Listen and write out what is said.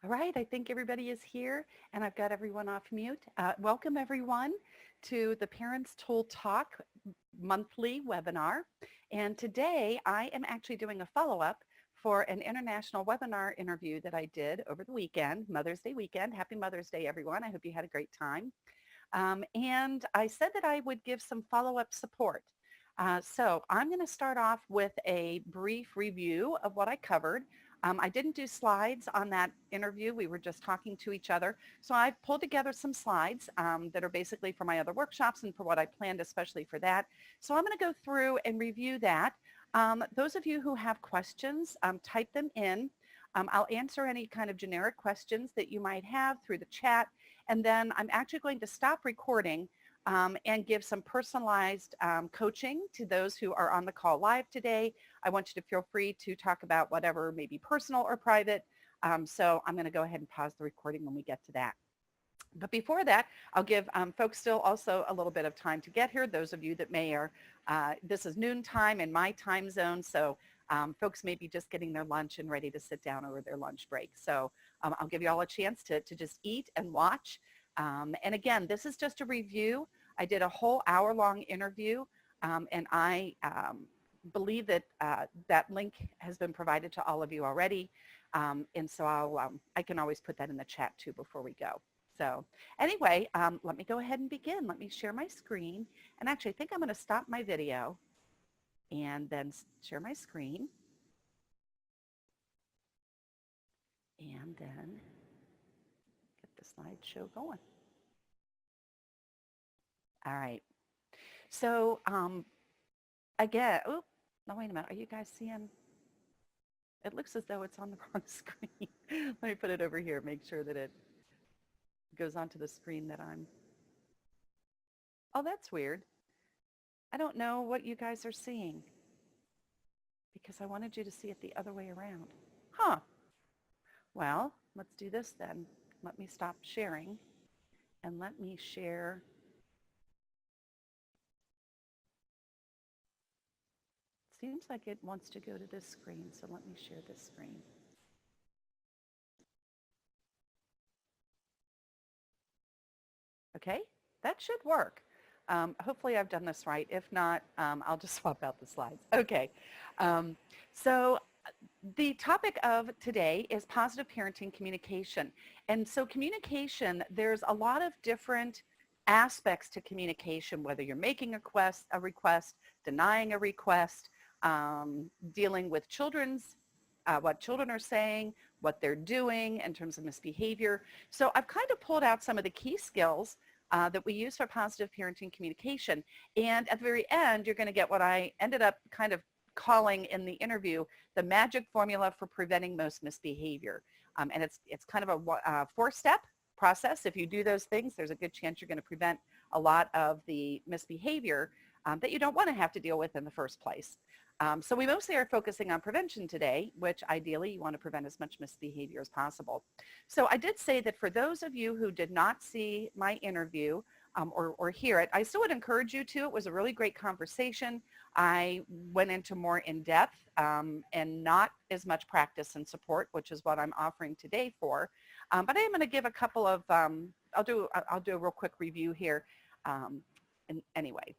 All right, I think everybody is here and I've got everyone off mute. Welcome everyone to the Parents Tool Talk monthly webinar. And today I am actually doing a follow-up for an international webinar interview that I did over the weekend, Mother's Day weekend. Happy Mother's Day, everyone. I hope you had a great time. And I said that I would give some follow-up support. So I'm going to start off with a brief review of what I covered. I didn't do slides on that interview. We were just talking to each other. So I pulled together some slides that are basically for my other workshops and for what I planned especially for that. So I'm going to go through and review that. Those of you who have questions, type them in. I'll answer any kind of generic questions that you might have through the chat. And then I'm actually going to stop recording and give some personalized coaching to those who are on the call live today. I want you to feel free to talk about whatever may be personal or private. So I'm going to go ahead and pause the recording when we get to that. But before that, I'll give folks still also a little bit of time to get here. Those of you that may are, this is noon time in my time zone, so folks may be just getting their lunch and ready to sit down over their lunch break. So I'll give you all a chance to just eat and watch. And again, this is just a review. I did a whole hour-long interview, and I believe that that link has been provided to all of you already. And so I can always put that in the chat too before we go. So anyway, let me go ahead and begin. Let me share my screen. And actually, I think I'm going to stop my video and then share my screen. And then get the slideshow going. All right. So again, oh, no, wait a minute. Are you guys seeing? It looks as though it's on the wrong screen. Let me put it over here, make sure that it goes onto the screen that I'm. Oh, that's weird. I don't know what you guys are seeing because I wanted you to see it the other way around. Huh. Well, let's do this then. Let me stop sharing and let me share. Seems like it wants to go to this screen, so let me share this screen. Okay, that should work. Hopefully I've done this right. If not, I'll just swap out the slides. Okay, so the topic of today is positive parenting communication. And so communication, there's a lot of different aspects to communication, whether you're making a request, denying a request, dealing with what children are saying, what they're doing in terms of misbehavior. So I've kind of pulled out some of the key skills that we use for positive parenting communication. And at the very end, you're going to get what I ended up kind of calling in the interview the magic formula for preventing most misbehavior. And it's kind of a four-step process. If you do those things, there's a good chance you're going to prevent a lot of the misbehavior that you don't want to have to deal with in the first place. So we mostly are focusing on prevention today, which ideally you want to prevent as much misbehavior as possible. So I did say that for those of you who did not see my interview or hear it, I still would encourage you to. It was a really great conversation. I went into more in depth and not as much practice and support, which is what I'm offering today for. But I am going to give a couple of, I'll do a real quick review here. And anyway,